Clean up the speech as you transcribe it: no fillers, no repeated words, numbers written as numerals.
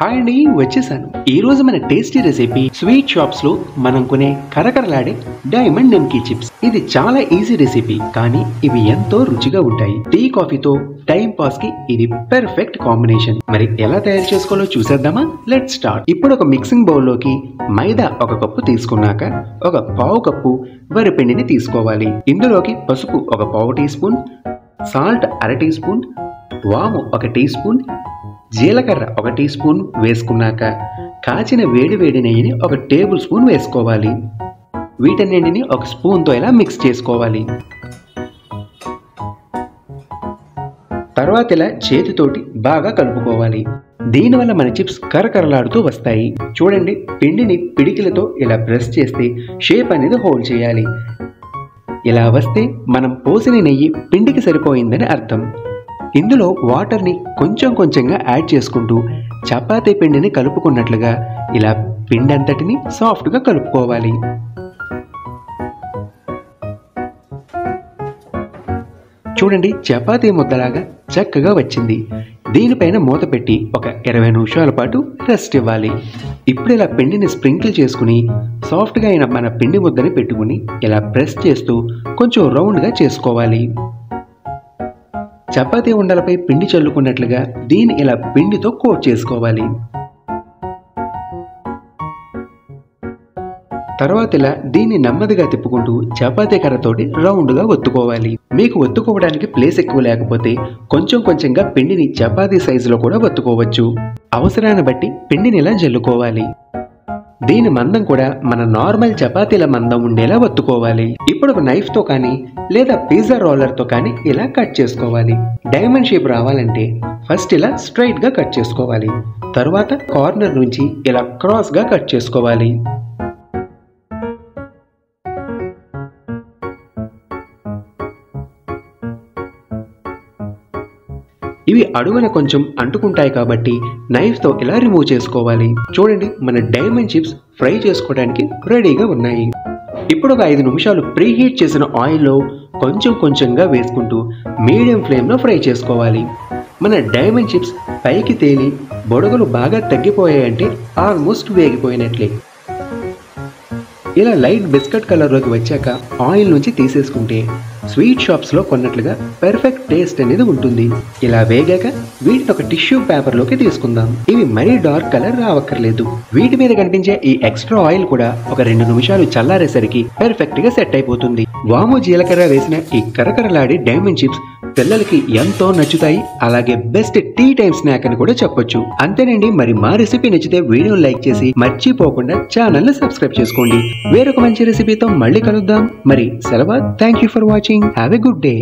Hi అండి, వచ్చేసాను. ఈ రోజు మన టేస్టీ రెసిపీ స్వీట్ షాప్స్ లో మనం కొనే కరకరలాడే డైమండ్ నిమ్కీ చిప్స్. ఇది చాలా ఈజీ రెసిపీ, కానీ ఇవి ఎంతో రుచిగా ఉంటాయి. టీ కాఫీతో టైం పాస్ కి ఇది పర్ఫెక్ట్ కాంబినేషన్. మరి ఎలా తయారు చేసుకోవాలో చూసేద్దామా? Let's start. ఇప్పుడు ఒక మిక్సింగ్ బౌల్ లోకి మైదా 1 కప్పు తీసుకున్నాక ఒక పావు కప్పు వరిపిండిని తీసుకోవాలి. ఇందులోకి పసుపు 1 పావు teaspoon, salt 1/2 teaspoon, వాము 1 టీ స్పూన్, జీలకర్ర 1 టీ స్పూన్ వేసుకున్నాక కాచిన వేడి నెయ్యిని 1 టేబుల్ స్పూన్ వేసుకోవాలి. వీటన్నింటిని 1 స్పూన్తో ఇలా మిక్స్ చేసుకోవాలి. తర్వాత ఇలా చేతితోటి బాగా కలుపుకోవాలి. దీనివల్ల మన చిప్స్ కరకరలాడుతూ వస్తాయి. చూడండి, పిండిని పిడికిలతో ఇలా ప్రెస్ చేస్తే షేప్ అనేది హోల్డ్ చేయాలి. ఇలా వస్తే మనం పోసిన నెయ్యి పిండికి సరిపోయిందని అర్థం. ఇందులో వాటర్ని కొంచెంగా యాడ్ చేసుకుంటూ చపాతీ పిండిని కలుపుకున్నట్లుగా ఇలా పిండి అంతటిని సాఫ్ట్గా కలుపుకోవాలి. చూడండి, చపాతీ ముద్దలాగా చక్కగా వచ్చింది. దీనిపైన మూత పెట్టి ఒక 20 నిమిషాల పాటు రెస్ట్ ఇవ్వాలి. ఇప్పుడు ఇలా పిండిని స్ప్రింకిల్ చేసుకుని సాఫ్ట్గా అయిన మన పిండి ముద్దని పెట్టుకుని ఇలా ప్రెస్ చేస్తూ కొంచెం రౌండ్గా చేసుకోవాలి. చపాతీ ఉండలపై పిండి చల్లుకున్నట్లుగా దీన్ని ఇలా పిండితో కోట్ చేసుకోవాలి. తర్వాత ఇలా దీన్ని నెమ్మదిగా తిప్పుకుంటూ చపాతీ కర్రతోటి రౌండ్గా ఒత్తుకోవాలి. మీకు ఒత్తుకోవడానికి ప్లేస్ ఎక్కువ లేకపోతే కొంచెంగా పిండిని చపాతీ సైజులో కూడా ఒత్తుకోవచ్చు. అవసరాన్ని బట్టి పిండిని ఇలా జల్లుకోవాలి. దీని మందం కూడా మన నార్మల్ చపాతీల మందం ఉండేలా ఒత్తుకోవాలి. ఇప్పుడు ఒక నైఫ్ తో కానీ లేదా పిజ్జా రోలర్ తో కానీ ఇలా కట్ చేసుకోవాలి. డైమండ్ షేప్ రావాలంటే ఫస్ట్ ఇలా స్ట్రైట్ గా కట్ చేసుకోవాలి. తర్వాత కార్నర్ నుంచి ఇలా క్రాస్ గా కట్ చేసుకోవాలి. ఇవి అడుగున కొంచెం అంటుకుంటాయి కాబట్టి నైఫ్ తో ఇలా రిమూవ్ చేసుకోవాలి. చూడండి, మన డైమండ్ చిప్స్ ఫ్రై చేసుకోవడానికి రెడీగా ఉన్నాయి. ఇప్పుడు ఒక 5 నిమిషాలు ప్రీ హీట్ చేసిన ఆయిల్లో కొంచెంగా వేసుకుంటూ మీడియం ఫ్లేమ్లో ఫ్రై చేసుకోవాలి. మన డైమండ్ చిప్స్ పైకి తేలి బొడగలు బాగా తగ్గిపోయాయంటే ఆల్మోస్ట్ వేగిపోయినట్లే. ఇలా లైట్ బిస్కెట్ కలర్లోకి వచ్చాక ఆయిల్ నుంచి తీసేసుకుంటే స్వీట్ షాప్స్లో కొన్నట్లుగా పర్ఫెక్ట్ టేస్ట్ అనేది ఉంటుంది. ఇలా వేగాక వీటిని ఒక టిష్యూ పేపర్లోకి తీసుకుందాం. ఇవి మరీ డార్క్ కలర్ రావక్కర్లేదు. వీటి మీద కనిపించే ఈ ఎక్స్ట్రా ఆయిల్ కూడా ఒక 2 నిమిషాలు చల్లారేసరికి పర్ఫెక్ట్ గా సెట్ అయిపోతుంది. వాము జీలకర్ర వేసిన ఈ కరకరలాడి డైమండ్ చిప్స్ పిల్లలకి ఎంతో నచ్చుతాయి. అలాగే బెస్ట్ టీ టైమ్ స్నాక్ అని కూడా చెప్పొచ్చు. అంతేనండి, మరి మా రెసిపీ నచ్చితే వీడియో లైక్ చేసి మర్చిపోకుండా ఛానల్ ని సబ్స్క్రైబ్ చేసుకోండి. వేరొక మంచి రెసిపీతో మళ్ళీ కలుద్దాం. మరి సెలవు. Thank you for watching. Have a good day.